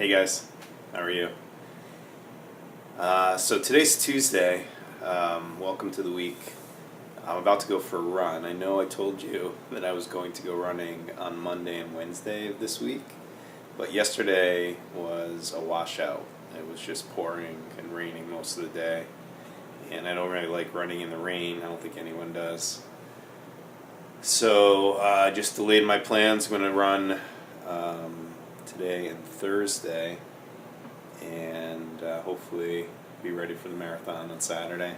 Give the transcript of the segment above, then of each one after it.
Hey guys, how are you? So today's Tuesday. Welcome to the week. I'm about to go for a run. I know I told you that I was going to go running on Monday and Wednesday of this week, but yesterday was a washout. It was just pouring and raining most of the day, and I don't really like running in the rain. I don't think anyone does. So I just delayed my plans. I'm going to run today and Thursday, and hopefully be ready for the marathon on Saturday.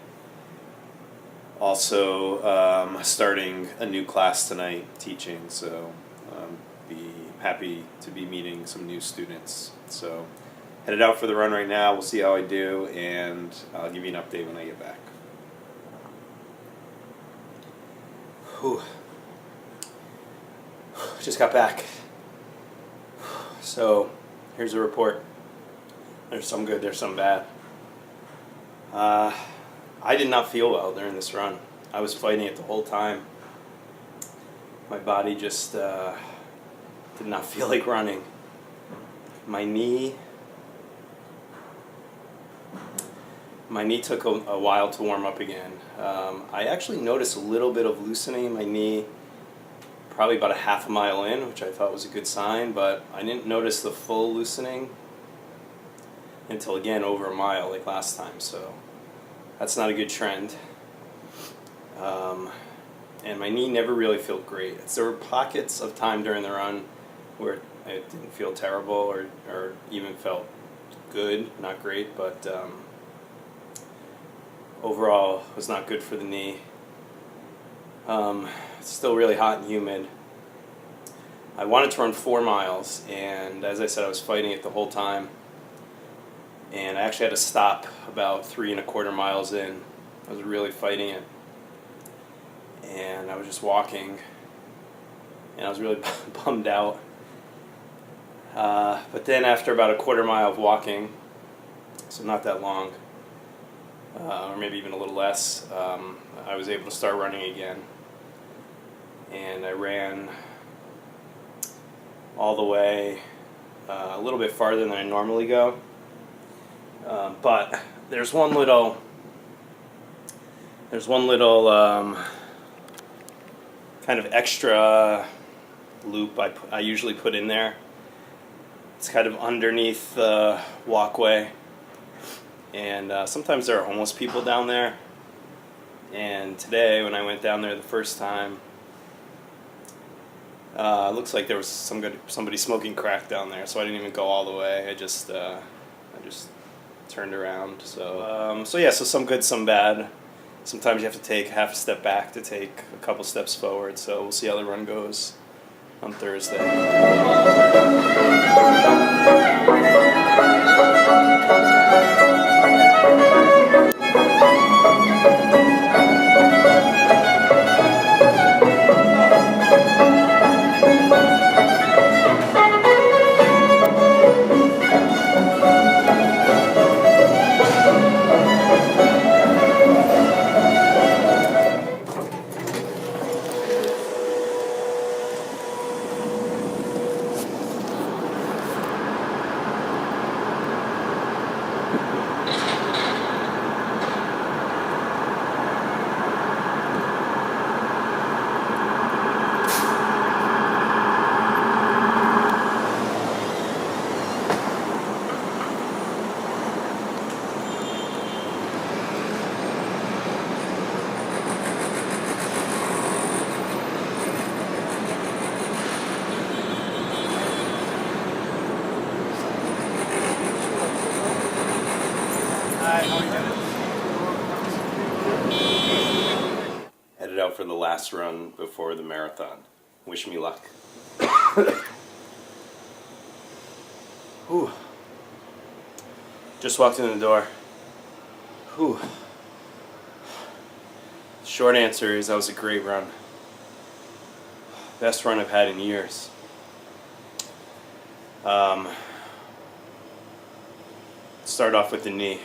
Also, starting a new class tonight, teaching, so be happy to be meeting some new students. So headed out for the run right now. We'll see how I do, and I'll give you an update when I get back. Whew. Just got back. So here's a report. There's some good, there's some bad. I did not feel well during this run. I was fighting it the whole time. My body just did not feel like running. My knee took a while to warm up again. I actually noticed a little bit of loosening in my knee probably about a half a mile in, which I thought was a good sign, but I didn't notice the full loosening until, again, over a mile like last time, so that's not a good trend. And my knee never really felt great. There were pockets of time during the run where it didn't feel terrible or even felt good, not great, but overall it was not good for the knee. It's still really hot and humid. I wanted to run 4 miles, and as I said, I was fighting it the whole time. And I actually had to stop about 3¼ miles in. I was really fighting it. And I was just walking, and I was really bummed out. But then after about a quarter mile of walking, so not that long, or maybe even a little less, I was able to start running again. And I ran all the way a little bit farther than I normally go. But there's one little kind of extra loop I usually put in there. It's kind of underneath the walkway, and sometimes there are homeless people down there. And today, when I went down there the first time, it looks like there was somebody smoking crack down there, so I didn't even go all the way. I just turned around. So some good, some bad. Sometimes you have to take half a step back to take a couple steps forward. So we'll see how the run goes on Thursday. Headed out for the last run before the marathon. Wish me luck. Whew. Just walked in the door. Whew. Short answer is that was a great run. Best run I've had in years. Start off with the knee.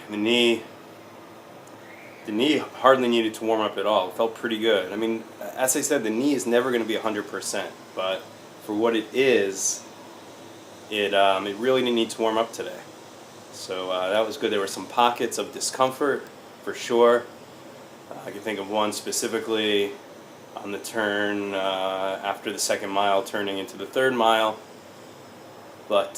The knee hardly needed to warm up at all. It felt pretty good. I mean, as I said, the knee is never going to be 100%, but for what it is, it really didn't need to warm up today. So that was good. There were some pockets of discomfort, for sure. I can think of one specifically on the turn after the second mile, turning into the third mile. But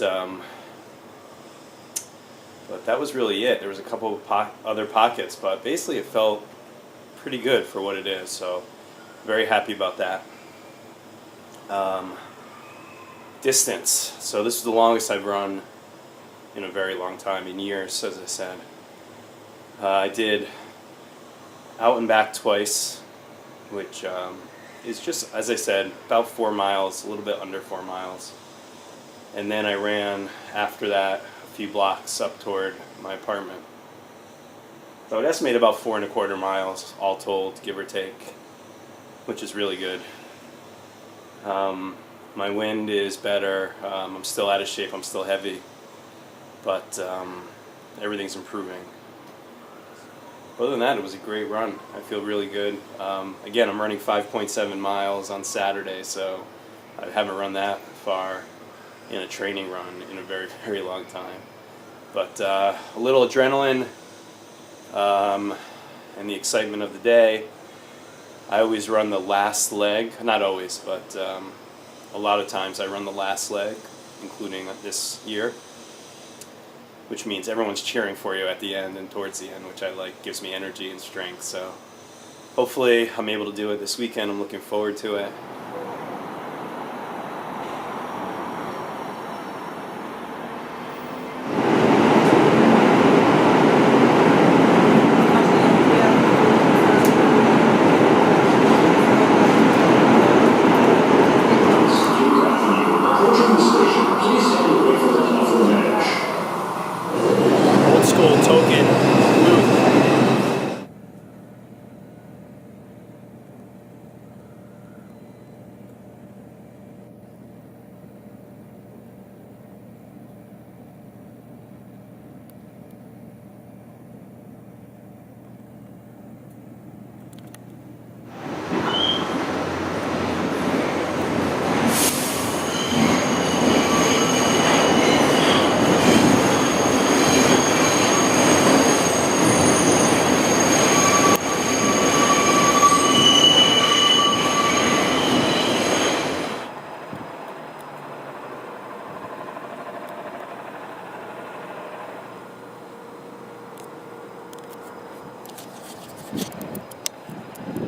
that was really it. There was a couple of other pockets, but basically it felt pretty good for what it is. So very happy about that. Distance. So this is the longest I've run in a very long time, in years, as I said. I did out and back twice, which is just, as I said, about 4 miles, a little bit under 4 miles. And then I ran after that a few blocks up toward my apartment. So I'd estimate about 4.25 miles, all told, give or take, which is really good. My wind is better. I'm still out of shape. I'm still heavy, but everything's improving. Other than that, it was a great run. I feel really good. Again, I'm running 5.7 miles on Saturday, so I haven't run that far in a training run in a very, very long time. But a little adrenaline and the excitement of the day. I always run the last leg. Not always, but a lot of times I run the last leg, including this year, which means everyone's cheering for you at the end and towards the end, which I like, gives me energy and strength. So hopefully I'm able to do it this weekend. I'm looking forward to it. Old school token booth.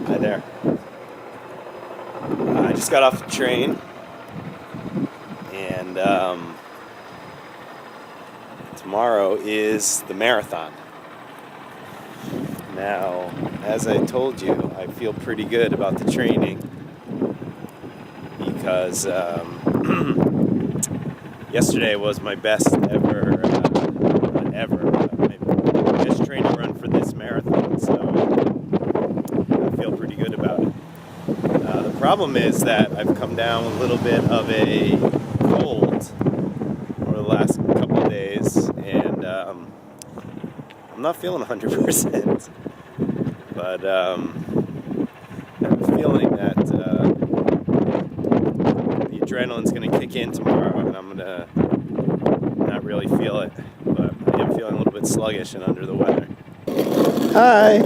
Hi there. I just got off the train, and tomorrow is the marathon. Now, as I told you, I feel pretty good about the training because yesterday was my best ever, my best training run for this marathon, so I feel pretty good about it. The problem is that I've come down with a little bit of a cold over the last couple of days, and I'm not feeling 100%, but I have a feeling that the adrenaline's going to kick in tomorrow, and I'm going to not really feel it, but I am feeling a little bit sluggish and under the weather. Hi!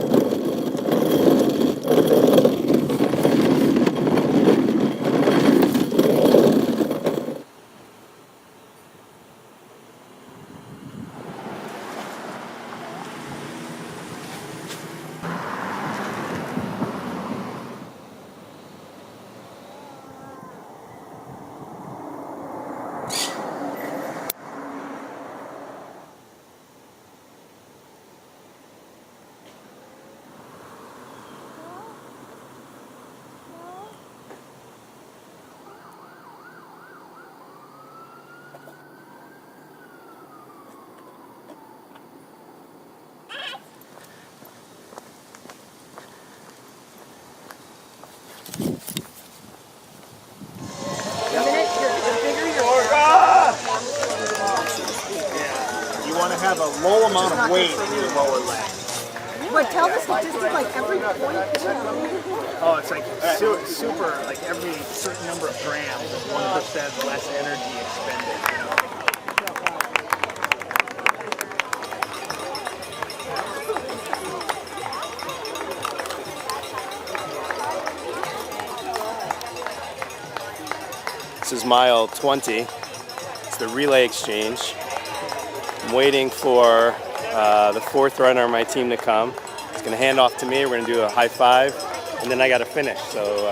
You want to have a low amount of weight in your lower leg. But tell the statistic, like every point. Oh, it's like super, like every certain number of grams, 1% less energy expended. This is mile 20. It's the relay exchange. I'm waiting for the fourth runner on my team to come. He's going to hand off to me. We're going to do a high five, and then I got to finish. So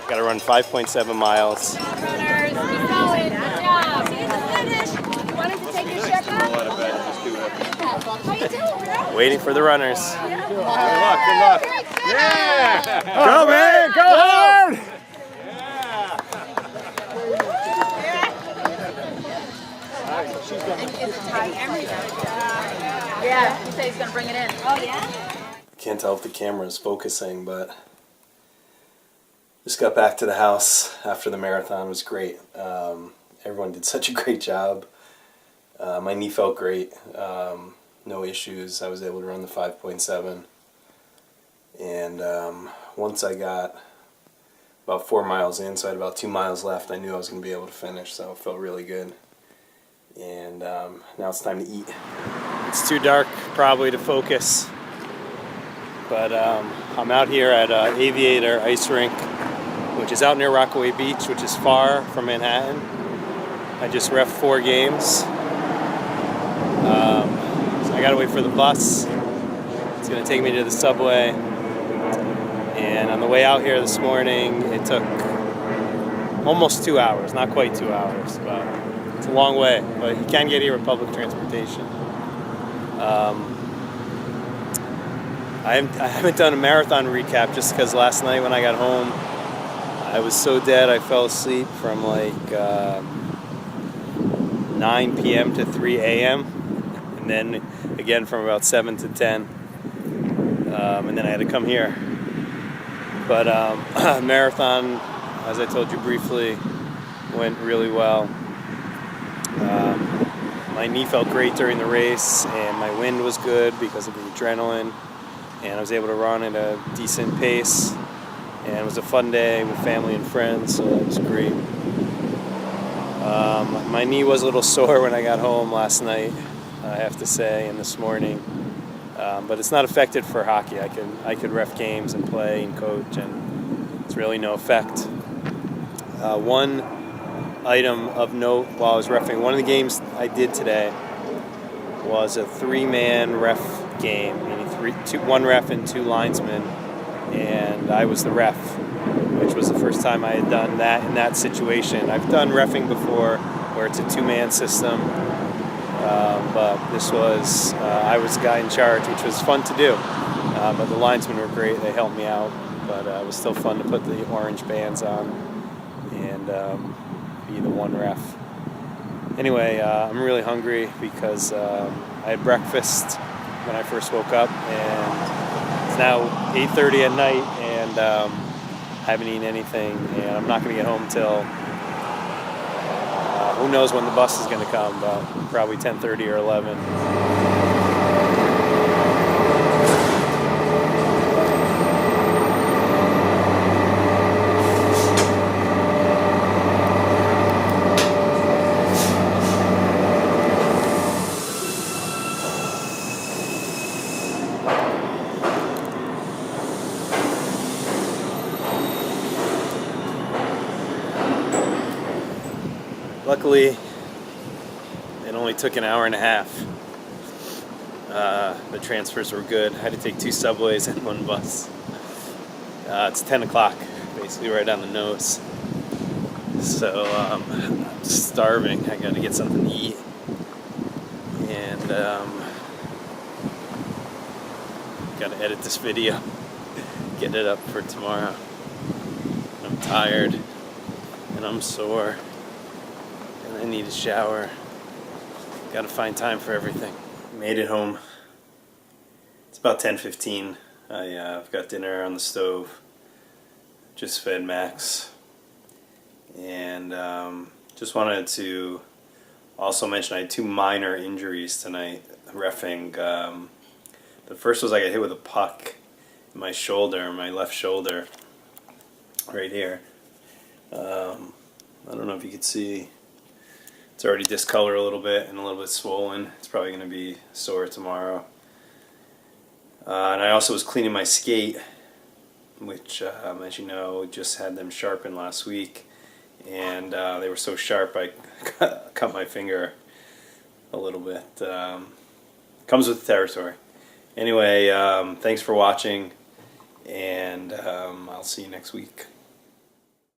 got to run 5.7 miles. Runners, be solid. Good job. See you at the finish. You wanted to take your shirt off? How you doing, bro? Waiting for the runners. Good luck, good luck. Yeah! Go, man! Go hard! Yeah, he said he's going to bring it in. Oh, yeah? Can't tell if the camera's focusing, but just got back to the house after the marathon. It was great. Everyone did such a great job. My knee felt great. No issues. I was able to run the 5.7. And once I got about 4 miles in, so I had about 2 miles left, I knew I was going to be able to finish, so it felt really good. And now it's time to eat. It's too dark probably to focus, but I'm out here at Aviator Ice Rink, which is out near Rockaway Beach, which is far from Manhattan. I just ref 4 games. So I gotta wait for the bus. It's gonna take me to the subway. And on the way out here this morning, it took almost 2 hours, not quite 2 hours, but it's a long way. But you can get here with public transportation. I haven't done a marathon recap just because last night when I got home, I was so dead I fell asleep from like 9 p.m. to 3 a.m. and then again from about 7 to 10. And then I had to come here. But marathon, as I told you briefly, went really well. My knee felt great during the race, and my wind was good because of the adrenaline, and I was able to run at a decent pace, and it was a fun day with family and friends, so it was great. My knee was a little sore when I got home last night, I have to say, and this morning, but it's not affected for hockey. I could ref games and play and coach, and it's really no effect. One item of note while I was reffing, one of the games I did today was a 3-man ref game, meaning one ref and 2 linesmen, and I was the ref, which was the first time I had done that in that situation. I've done reffing before where it's a 2-man system, but this was, I was the guy in charge, which was fun to do, but the linesmen were great, they helped me out, but it was still fun to put the orange bands on and be the one ref. Anyway, I'm really hungry because I had breakfast when I first woke up, and it's now 8:30 at night, and I haven't eaten anything, and I'm not going to get home till who knows when the bus is going to come, but probably 10:30 or 11. Luckily, it only took an hour and a half. The transfers were good. I had to take 2 subways and 1 bus. It's 10 o'clock, basically right on the nose. So I'm starving. I gotta get something to eat. And gotta edit this video, get it up for tomorrow. I'm tired and I'm sore. I need a shower. Gotta find time for everything. Made it home. It's about 10:15. I've got dinner on the stove. Just fed Max. And just wanted to also mention I had 2 minor injuries tonight reffing. The first was I got hit with a puck in my shoulder, my left shoulder, right here. I don't know if you could see. It's already discolored a little bit and a little bit swollen. It's probably going to be sore tomorrow. And I also was cleaning my skate, which, as you know, just had them sharpened last week. and they were so sharp I cut my finger a little bit. Comes with the territory. Anyway, thanks for watching, and I'll see you next week.